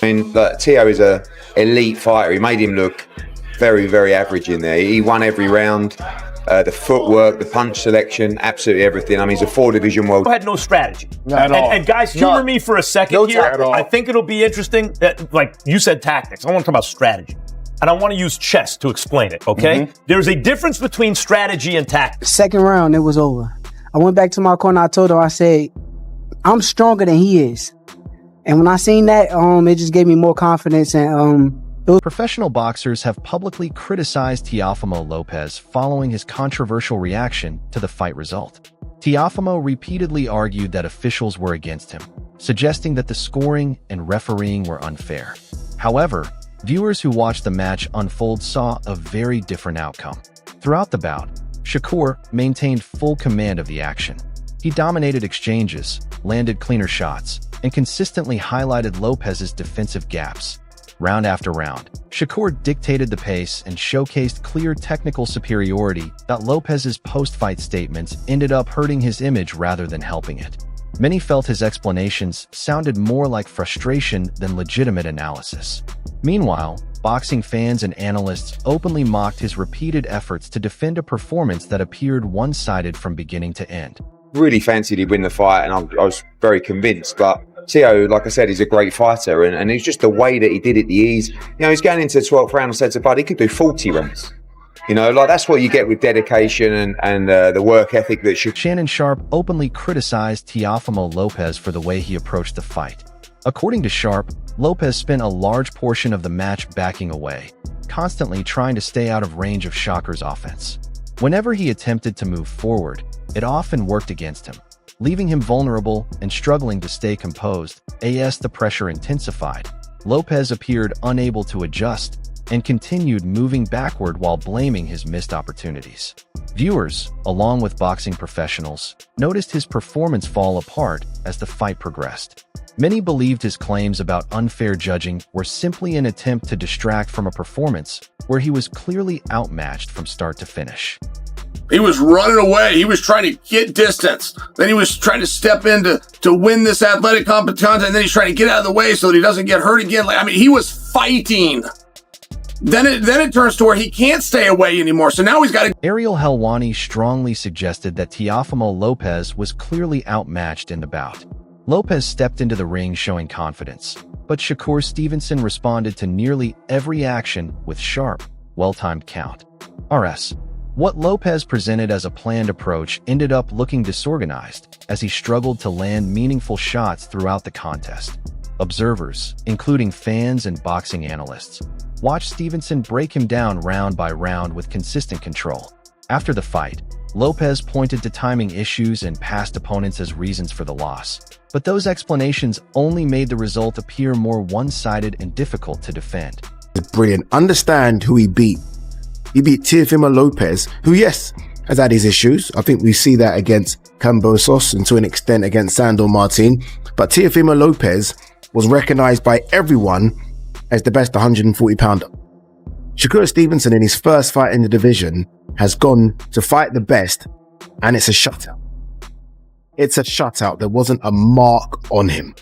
I mean, like, Teo is a elite fighter. He made him look very, very average in there. He won every round. The footwork, the punch selection, absolutely everything. I mean, he's a 4-division world. Had no strategy. At all. And guys, humor me for a second here. At all. I think it'll be interesting. Like you said, tactics. I want to talk about strategy. And I want to use chess to explain it, okay? Mm-hmm. There's a difference between strategy and tactics. Second round, it was over. I went back to my corner. I told him, I said, I'm stronger than he is. And when I seen that, it just gave me more confidence. And Professional boxers have publicly criticized Teofimo Lopez following his controversial reaction to the fight result. Teofimo repeatedly argued that officials were against him, suggesting that the scoring and refereeing were unfair. However, viewers who watched the match unfold saw a very different outcome. Throughout the bout, Shakur maintained full command of the action. He dominated exchanges, landed cleaner shots, and consistently highlighted Lopez's defensive gaps. Round after round, Shakur dictated the pace and showcased clear technical superiority that Lopez's post-fight statements ended up hurting his image rather than helping it. Many felt his explanations sounded more like frustration than legitimate analysis. Meanwhile, boxing fans and analysts openly mocked his repeated efforts to defend a performance that appeared one-sided from beginning to end. Really fancied he'd win the fight, and I was very convinced. But Teo, like I said, he's a great fighter, and it's just the way that he did it, the ease. He's going into the 12th round and said to Bud, he could do 40 rounds. That's what you get with dedication and the work ethic that Shannon Sharp openly criticized Teofimo Lopez for the way he approached the fight. According to Sharp, Lopez spent a large portion of the match backing away, constantly trying to stay out of range of Shakur's offense. Whenever he attempted to move forward, it often worked against him, leaving him vulnerable and struggling to stay composed. As the pressure intensified, Lopez appeared unable to adjust and continued moving backward while blaming his missed opportunities. Viewers, along with boxing professionals, noticed his performance fall apart as the fight progressed. Many believed his claims about unfair judging were simply an attempt to distract from a performance where he was clearly outmatched from start to finish. He was running away. He was trying to get distance. Then he was trying to step in to win this athletic competition, and then he's trying to get out of the way so that he doesn't get hurt again. He was fighting. Then it turns to where he can't stay away anymore. So now he's got to... Ariel Helwani strongly suggested that Teofimo Lopez was clearly outmatched in the bout. Lopez stepped into the ring showing confidence, but Shakur Stevenson responded to nearly every action with sharp, well-timed count. RS. What Lopez presented as a planned approach ended up looking disorganized as he struggled to land meaningful shots throughout the contest. Observers, including fans and boxing analysts, watched Stevenson break him down round by round with consistent control. After the fight, Lopez pointed to timing issues and past opponents as reasons for the loss, but those explanations only made the result appear more one-sided and difficult to defend. Brilliant. Understand who he beat. He beat Teofimo Lopez, who, yes, has had his issues. I think we see that against Cambosos and to an extent against Sandor Martin. But Teofimo Lopez was recognized by everyone as the best 140-pounder. Shakur Stevenson, in his first fight in the division, has gone to fight the best, and it's a shutout. It's a shutout. There wasn't a mark on him.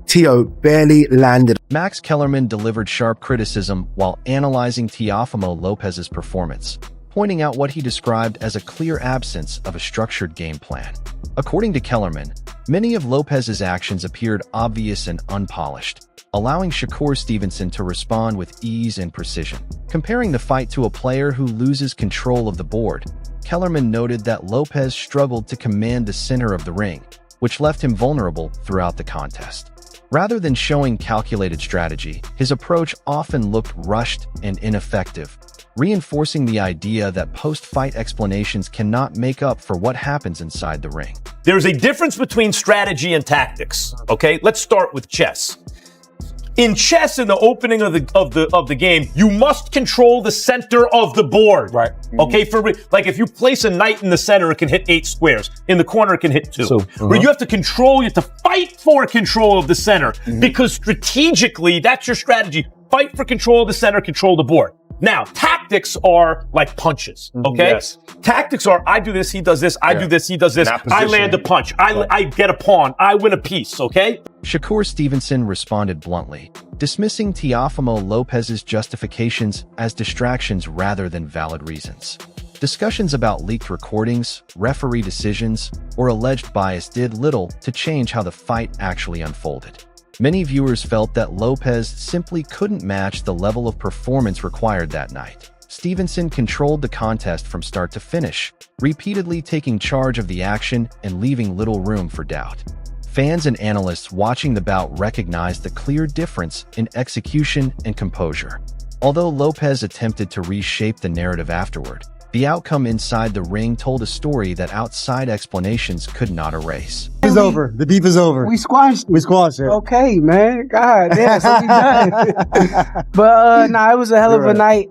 Teo barely landed. Max Kellerman delivered sharp criticism while analyzing Teofimo Lopez's performance, pointing out what he described as a clear absence of a structured game plan. According to Kellerman, many of Lopez's actions appeared obvious and unpolished, allowing Shakur Stevenson to respond with ease and precision. Comparing the fight to a player who loses control of the board, Kellerman noted that Lopez struggled to command the center of the ring, which left him vulnerable throughout the contest. Rather than showing calculated strategy, his approach often looked rushed and ineffective, reinforcing the idea that post-fight explanations cannot make up for what happens inside the ring. There's a difference between strategy and tactics, okay? Let's start with chess. In chess, in the opening of the game, you must control the center of the board. Right. Okay, if you place a knight in the center, it can hit 8 squares. In the corner, it can hit 2. Where you have to fight for control of the center, because strategically, that's your strategy. Fight for control of the center, control the board. Now, tactics are like punches, okay? Yes. Tactics are, I do this, he does this, I do this, he does this, Not I land a punch, I get a pawn, I win a piece, okay? Shakur Stevenson responded bluntly, dismissing Teofimo Lopez's justifications as distractions rather than valid reasons. Discussions about leaked recordings, referee decisions, or alleged bias did little to change how the fight actually unfolded. Many viewers felt that Lopez simply couldn't match the level of performance required that night. Stevenson controlled the contest from start to finish, repeatedly taking charge of the action and leaving little room for doubt. Fans and analysts watching the bout recognized the clear difference in execution and composure. Although Lopez attempted to reshape the narrative afterward, the outcome inside the ring told a story that outside explanations could not erase. It's over. The beef is over. We squashed it. Okay, man. God damn, so we done. But it was a hell of a night.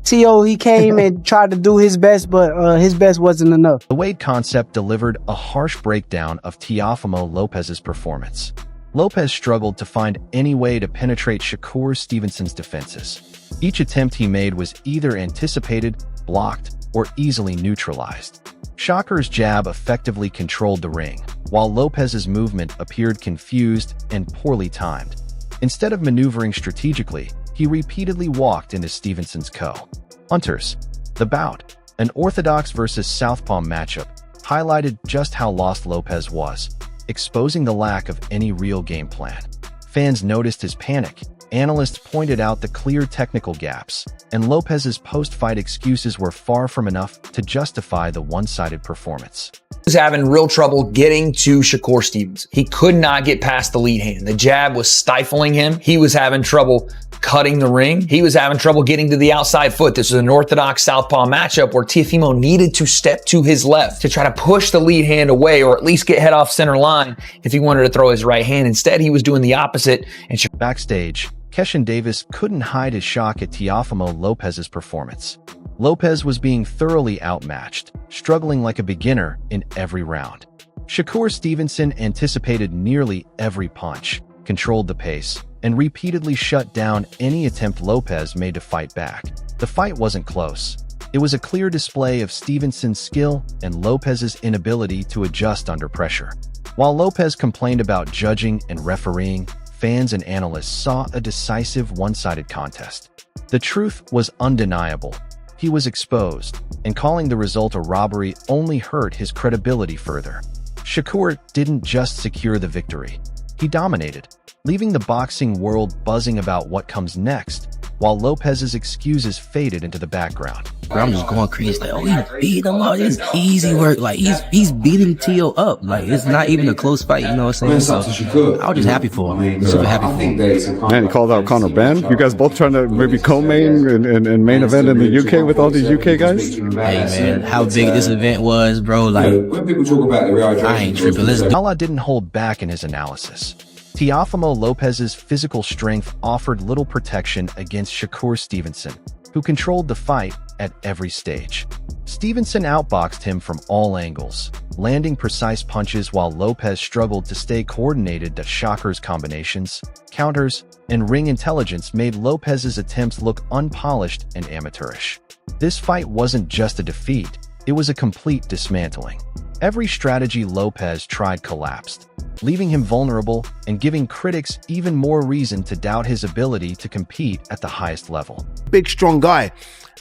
T.O., he came and tried to do his best, but his best wasn't enough. The Wade concept delivered a harsh breakdown of Teofimo Lopez's performance. Lopez struggled to find any way to penetrate Shakur Stevenson's defenses. Each attempt he made was either anticipated, blocked, or easily neutralized. Shakur's jab effectively controlled the ring, while Lopez's movement appeared confused and poorly timed. Instead of maneuvering strategically, he repeatedly walked into Stevenson's counters. The bout, an orthodox versus southpaw matchup, highlighted just how lost Lopez was, exposing the lack of any real game plan. Fans noticed his panic, analysts pointed out the clear technical gaps, and Lopez's post-fight excuses were far from enough to justify the one-sided performance. He was having real trouble getting to Shakur Stevens. He could not get past the lead hand. The jab was stifling him. He was having trouble cutting the ring. He was having trouble getting to the outside foot. This is an orthodox southpaw matchup where Teofimo needed to step to his left to try to push the lead hand away, or at least get head off center line if he wanted to throw his right hand. Instead, he was doing the opposite. And backstage, Keshin Davis couldn't hide his shock at Teofimo Lopez's performance. Lopez was being thoroughly outmatched, struggling like a beginner in every round. Shakur Stevenson anticipated nearly every punch, controlled the pace, and repeatedly shut down any attempt Lopez made to fight back. The fight wasn't close. It was a clear display of Stevenson's skill and Lopez's inability to adjust under pressure. While Lopez complained about judging and refereeing, fans and analysts saw a decisive one-sided contest. The truth was undeniable. He was exposed, and calling the result a robbery only hurt his credibility further. Shakur didn't just secure the victory. He dominated, leaving the boxing world buzzing about what comes next, while Lopez's excuses faded into the background. I'm just going crazy, like, oh, he beat him up. It's easy work. Like, he's beating Tio up. Like, it's not even a close fight, you know what I'm saying? So, I was just happy for him. Super happy for him. Man, he called out Conor Ben. You guys both trying to maybe co-main and main event in the UK with all these UK guys? Hey, man, how big this event was, bro. Like, when people talk about the I ain't tripping. Let's do. Allah didn't hold back in his analysis. Teofimo Lopez's physical strength offered little protection against Shakur Stevenson, who controlled the fight at every stage. Stevenson outboxed him from all angles, landing precise punches while Lopez struggled to stay coordinated. Shakur's combinations, counters, and ring intelligence made Lopez's attempts look unpolished and amateurish. This fight wasn't just a defeat, it was a complete dismantling. Every strategy Lopez tried collapsed, leaving him vulnerable and giving critics even more reason to doubt his ability to compete at the highest level. Big, strong guy.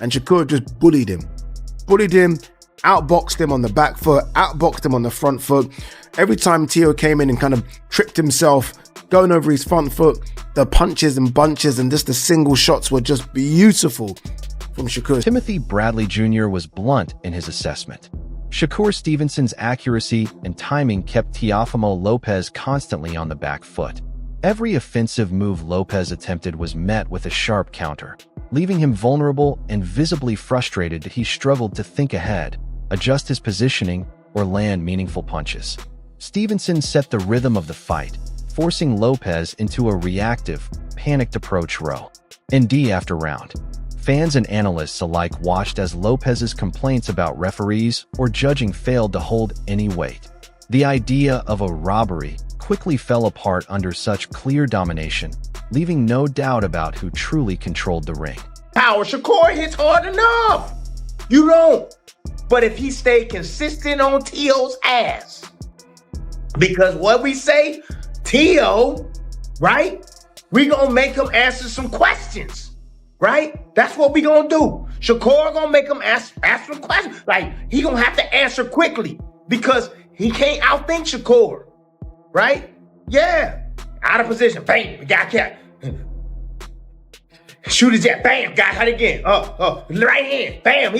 And Shakur just bullied him. Outboxed him on the back foot, outboxed him on the front foot. Every time Tio came in and kind of tripped himself, going over his front foot, the punches and bunches and just the single shots were just beautiful from Shakur. Timothy Bradley Jr. was blunt in his assessment. Shakur Stevenson's accuracy and timing kept Teofimo Lopez constantly on the back foot. Every offensive move Lopez attempted was met with a sharp counter, leaving him vulnerable and visibly frustrated. He struggled to think ahead, adjust his positioning, or land meaningful punches. Stevenson set the rhythm of the fight, forcing Lopez into a reactive, panicked approach row. ND after round. Fans and analysts alike watched as Lopez's complaints about referees or judging failed to hold any weight. The idea of a robbery quickly fell apart under such clear domination, leaving no doubt about who truly controlled the ring. power. Shakur hits hard enough. You don't. But if he stayed consistent on T.O.'s ass, because what we say, T.O., right? We gonna make him answer some questions, right? That's what we gonna do. Shakur gonna make him ask some questions. Like, he gonna have to answer quickly because he can't outthink Shakur, right? Yeah. Out of position. Bang. Got kept. Shoot his jet. Bam. Got hit again. Right hand. Bam.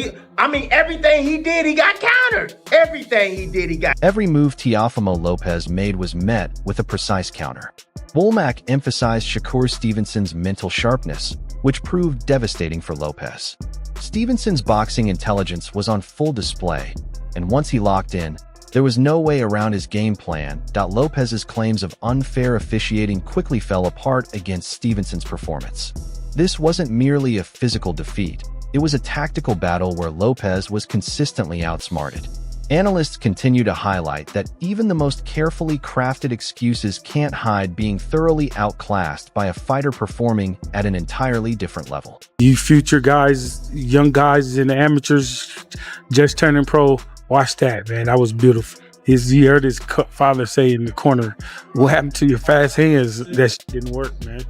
Everything he did, he got countered. Everything he did, he got. Every move Teofimo Lopez made was met with a precise counter. Womack emphasized Shakur Stevenson's mental sharpness, which proved devastating for Lopez. Stevenson's boxing intelligence was on full display, and once he locked in, there was no way around his game plan. Lopez's claims of unfair officiating quickly fell apart against Stevenson's performance. This wasn't merely a physical defeat, it was a tactical battle where Lopez was consistently outsmarted. Analysts continue to highlight that even the most carefully crafted excuses can't hide being thoroughly outclassed by a fighter performing at an entirely different level. You future guys, young guys and amateurs just turning pro, watch that, man. That was beautiful. You heard his father say in the corner, what happened to your fast hands? That didn't work, man.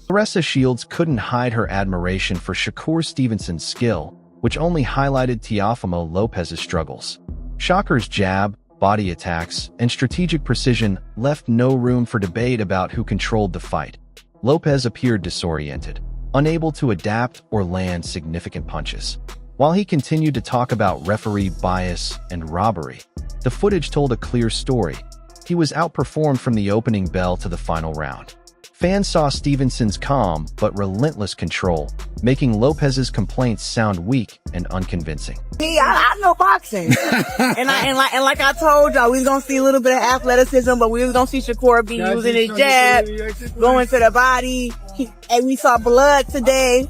Claressa Shields couldn't hide her admiration for Shakur Stevenson's skill, which only highlighted Teofimo Lopez's struggles. Shakur's jab, body attacks, and strategic precision left no room for debate about who controlled the fight. Lopez appeared disoriented, unable to adapt or land significant punches. While he continued to talk about referee bias and robbery, the footage told a clear story. He was outperformed from the opening bell to the final round. Fans saw Stevenson's calm but relentless control, making Lopez's complaints sound weak and unconvincing. I know boxing, and like I told y'all, we was gonna see a little bit of athleticism, but we was gonna see Shakur be using his jab, going to the body, and we saw blood today.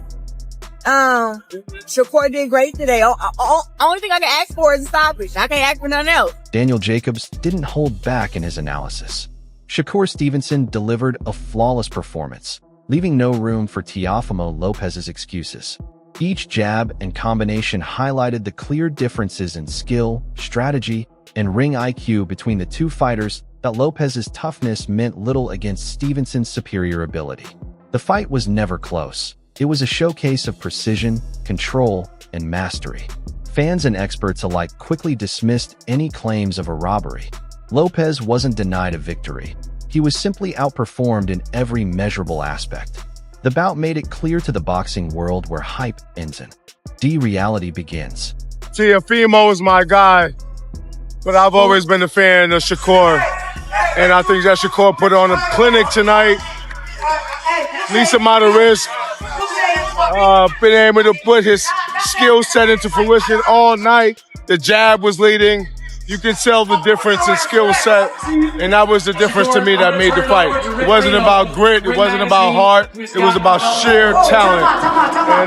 Shakur did great today. Only thing I can ask for is a stoppage. I can't ask for nothing else. Daniel Jacobs didn't hold back in his analysis. Shakur Stevenson delivered a flawless performance, leaving no room for Teofimo Lopez's excuses. Each jab and combination highlighted the clear differences in skill, strategy, and ring IQ between the two fighters. That Lopez's toughness meant little against Stevenson's superior ability. The fight was never close. It was a showcase of precision, control, and mastery. Fans and experts alike quickly dismissed any claims of a robbery. Lopez wasn't denied a victory. He was simply outperformed in every measurable aspect. The bout made it clear to the boxing world where hype ends and reality begins. Teofimo is my guy, but I've always been a fan of Shakur. And I think that Shakur put on a clinic tonight. Least amount of risk. Been able to put his skill set into fruition all night. The jab was leading. You can tell the difference in skill set, and that was the difference to me that made the fight. It wasn't about grit, it wasn't about heart, it was about sheer talent.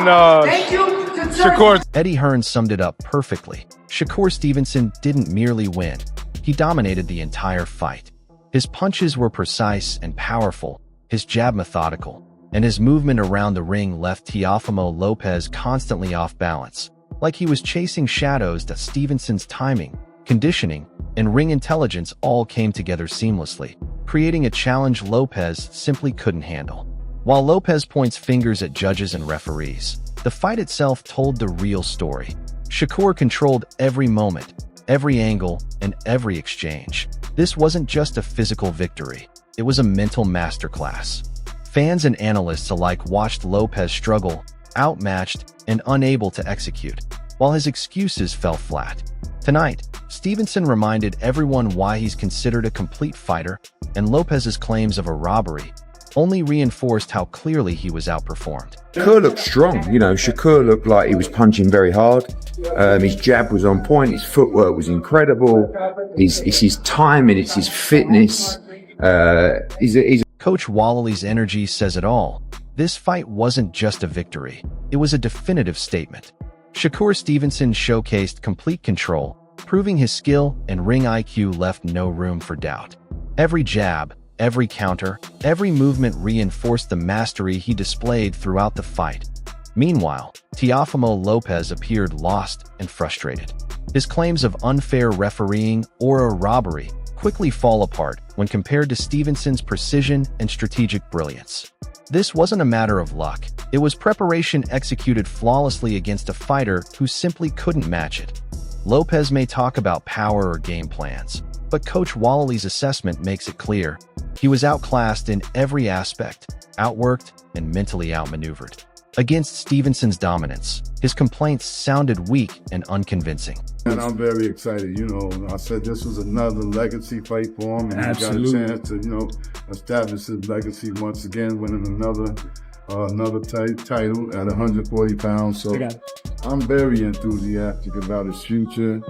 And Shakur. Eddie Hearn summed it up perfectly. Shakur Stevenson didn't merely win, he dominated the entire fight. His punches were precise and powerful, his jab methodical, and his movement around the ring left Teofimo Lopez constantly off balance, like he was chasing shadows. That Stevenson's timing, conditioning, and ring intelligence all came together seamlessly, creating a challenge Lopez simply couldn't handle. While Lopez points fingers at judges and referees, the fight itself told the real story. Shakur controlled every moment, every angle, and every exchange. This wasn't just a physical victory, it was a mental masterclass. Fans and analysts alike watched Lopez struggle, outmatched, and unable to execute, while his excuses fell flat. Tonight, Stevenson reminded everyone why he's considered a complete fighter, and Lopez's claims of a robbery only reinforced how clearly he was outperformed. Shakur looked strong, Shakur looked like he was punching very hard. His jab was on point, his footwork was incredible, it's his timing, it's his fitness. Coach Wallaley's energy says it all. This fight wasn't just a victory, it was a definitive statement. Shakur Stevenson showcased complete control, proving his skill and ring IQ left no room for doubt. Every jab, every counter, every movement reinforced the mastery he displayed throughout the fight. Meanwhile, Teofimo Lopez appeared lost and frustrated. His claims of unfair refereeing or a robbery quickly fall apart when compared to Stevenson's precision and strategic brilliance. This wasn't a matter of luck. It was preparation executed flawlessly against a fighter who simply couldn't match it. Lopez may talk about power or game plans, but Coach Wallaley's assessment makes it clear. He was outclassed in every aspect, outworked, and mentally outmaneuvered. Against Stevenson's dominance, his complaints sounded weak and unconvincing. And I'm very excited. I said this was another legacy fight for him, and Absolutely. he got a chance to, establish his legacy once again, winning another title at 140 pounds. So I'm very enthusiastic about his future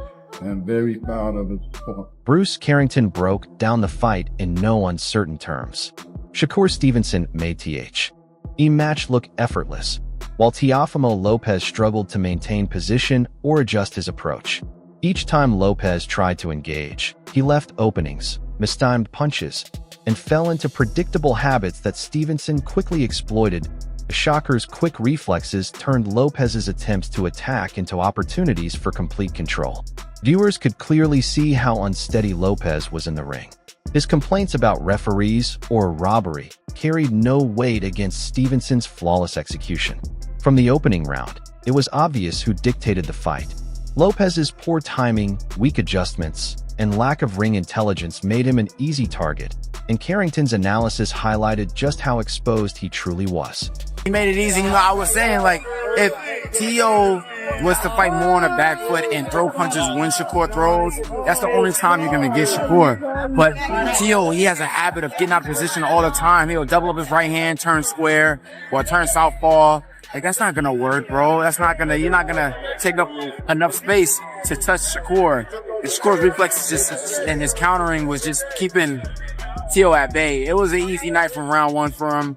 and very proud of his performance. Bruce Carrington broke down the fight in no uncertain terms. Shakur Stevenson made the match look effortless, while Teofimo Lopez struggled to maintain position or adjust his approach. Each time Lopez tried to engage, he left openings, mistimed punches, and fell into predictable habits that Stevenson quickly exploited. Shakur's quick reflexes turned Lopez's attempts to attack into opportunities for complete control. Viewers could clearly see how unsteady Lopez was in the ring. His complaints about referees or robbery carried no weight against Stevenson's flawless execution. From the opening round, it was obvious who dictated the fight. Lopez's poor timing, weak adjustments, and lack of ring intelligence made him an easy target, and Carrington's analysis highlighted just how exposed he truly was. He made it easy. I was saying, if Tio was to fight more on a back foot and throw punches when Shakur throws, that's the only time you're going to get Shakur. But Tio, he has a habit of getting out of position all the time. He'll double up his right hand, turn square, or turn southpaw. That's not going to work, bro. You're not going to take up enough space to touch Shakur. Shakur's reflexes and his countering was just keeping Tio at bay. It was an easy night from round one for him.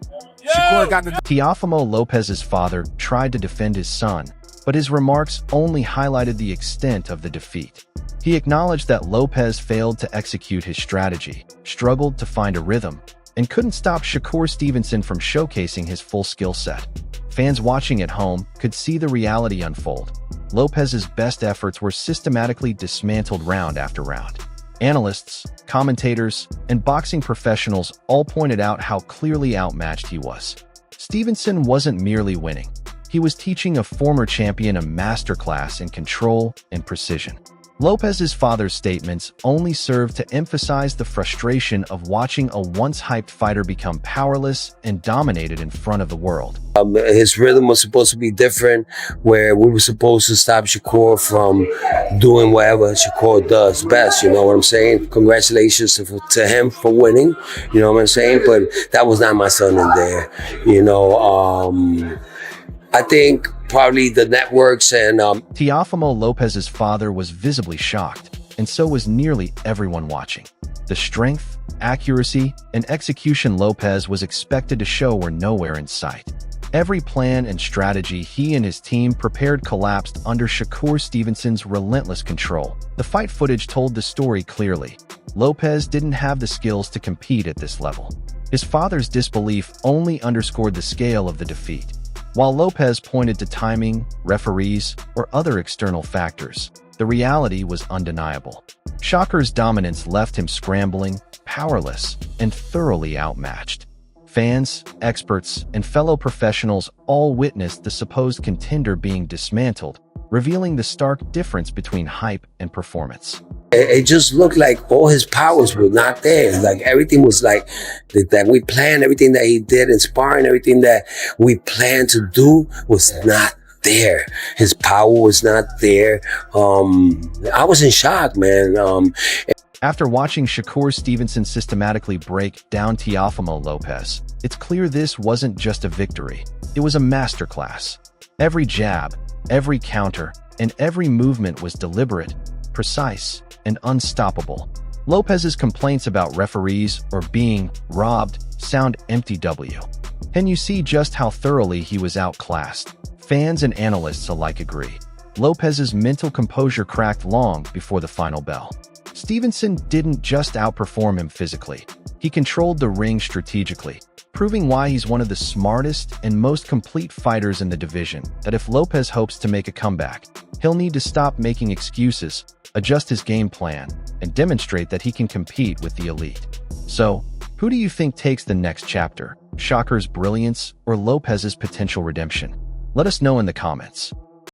Shakur got the... Teofimo Lopez's father tried to defend his son, but his remarks only highlighted the extent of the defeat. He acknowledged that Lopez failed to execute his strategy, struggled to find a rhythm, and couldn't stop Shakur Stevenson from showcasing his full skill set. Fans watching at home could see the reality unfold. Lopez's best efforts were systematically dismantled round after round. Analysts, commentators, and boxing professionals all pointed out how clearly outmatched he was. Stevenson wasn't merely winning. He was teaching a former champion a masterclass in control and precision. Lopez's father's statements only served to emphasize the frustration of watching a once-hyped fighter become powerless and dominated in front of the world. His rhythm was supposed to be different, where we were supposed to stop Shakur from doing whatever Shakur does best, you know what I'm saying? Congratulations to him for winning, you know what I'm saying? But that was not my son in there, I think probably the networks and... Teofimo Lopez's father was visibly shocked, and so was nearly everyone watching. The strength, accuracy, and execution Lopez was expected to show were nowhere in sight. Every plan and strategy he and his team prepared collapsed under Shakur Stevenson's relentless control. The fight footage told the story clearly. Lopez didn't have the skills to compete at this level. His father's disbelief only underscored the scale of the defeat. While Lopez pointed to timing, referees, or other external factors, the reality was undeniable. Shakur's dominance left him scrambling, powerless, and thoroughly outmatched. Fans, experts, and fellow professionals all witnessed the supposed contender being dismantled, revealing the stark difference between hype and performance. It just looked like all his powers were not there. Like everything was like that we planned, everything that he did in sparring, everything that we planned to do was not there. His power was not there. I was in shock, man. After watching Shakur Stevenson systematically break down Teofimo Lopez, it's clear this wasn't just a victory. It was a masterclass. Every jab, every counter, and every movement was deliberate, precise, and unstoppable. Lopez's complaints about referees or being robbed sound empty W. Can you see just how thoroughly he was outclassed? Fans and analysts alike agree. Lopez's mental composure cracked long before the final bell. Stevenson didn't just outperform him physically. He controlled the ring strategically, proving why he's one of the smartest and most complete fighters in the division, that if Lopez hopes to make a comeback, he'll need to stop making excuses, adjust his game plan, and demonstrate that he can compete with the elite. So, who do you think takes the next chapter? Shakur's brilliance or Lopez's potential redemption? Let us know in the comments.